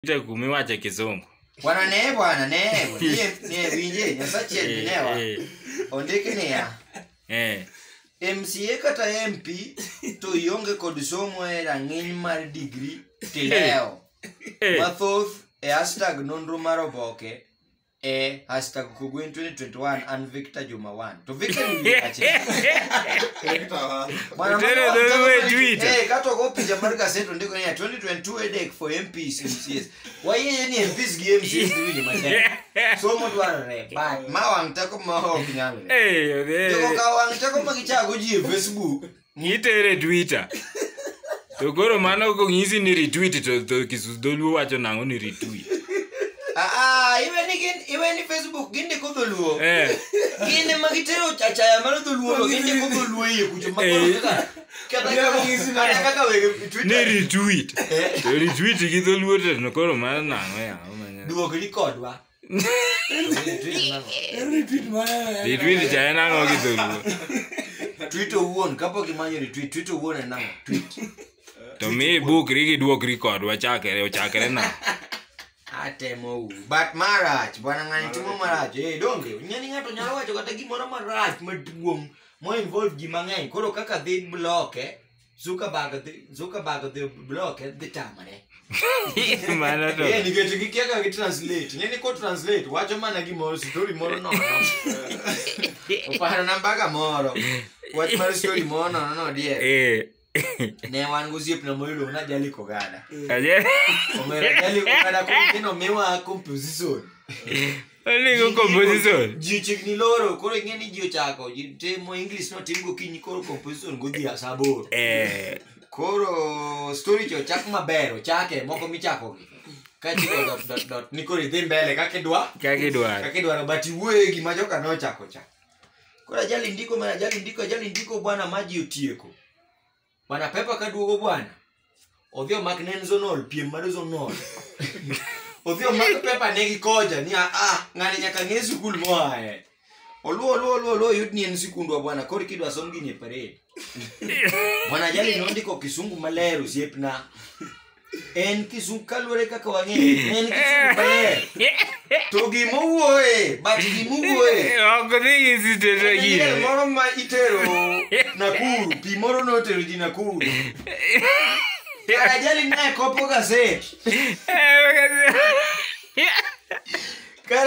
Ita kumiwacha Kizungu. Bwana ne winje nyasache newa. Ondike ne ya. MCA kata MP to ionge kod somo e rang'iny mar degree tileo. Mathoth e hashtag nonro mar oboke e hashtag Kogwen 2021 and Victor Juma 1. To Victor ni ache. Kato go pija mar gaseto ndiko ni 2022 edek for MPs MCS. Waye ni MPs gi MCS ni mate. Somo dwarore but ma wang tako ma ok nyalre. Joko ka wang tako ma gichago ji e Facebook. Ngitere Twitter. To goro mano ko ngisi ni retweet to Kisudolu wacho nango ni retweet. Even ni Facebook ginde ko dholuo. Ginde magitero chachaya mano dholuo ginde ko dholuo ye kucho makoro kaka wege Twitter. Ne retweet. To retweet gi dholuo to koro mano nango ya. Duogo record Retweet jaya nango gi dholuo. Twitter wuon kapok imanyo retweet Twitter wuon e nango tweet. To me book rigi duok record ochakere na. Atemo but marach bwana ngani timo marach donge nyani ngato nyalo wacho kata gimoro marach maduong mo involve gi mang'eny koro kaka dhi block Zuckerberg the block the tamane Mana to ni keto gikiaga gi translate nyani ko translate wacho mana gimoro story moro no oparo nambaga moro wacho mar story moro no die ne wan gusiep na moyulo na jali kogada omera jali kogada ko kino mewa composition Oligo composition ji chigni loro koro ngeni ji ochako ji temo English no timo kinyi koro composition godhi asaboro koro story cho chak maber chake moko michako gi kachi dot nikori dhi mbele kakidwa but wuoye gima joka no chako cha koro jali ndiko bwana maji otieko bwana pepa kaduogo bwana odhio mak nenzonol piem mar zonol odhio mak pepa negi koja ni ngani nyaka ng'e skul moae oluo yud ni en sikundwa bwana kor kidwa som gi parade bwana jali nondiko kisungu maler osiepna en kisungu kalure kaka wang'e en kisungu maler to gimowuoye but gimowuoye ogni isitero gire moro ma itero Nakuru pi moro no tero ji Nakuru jali nae kopo gaset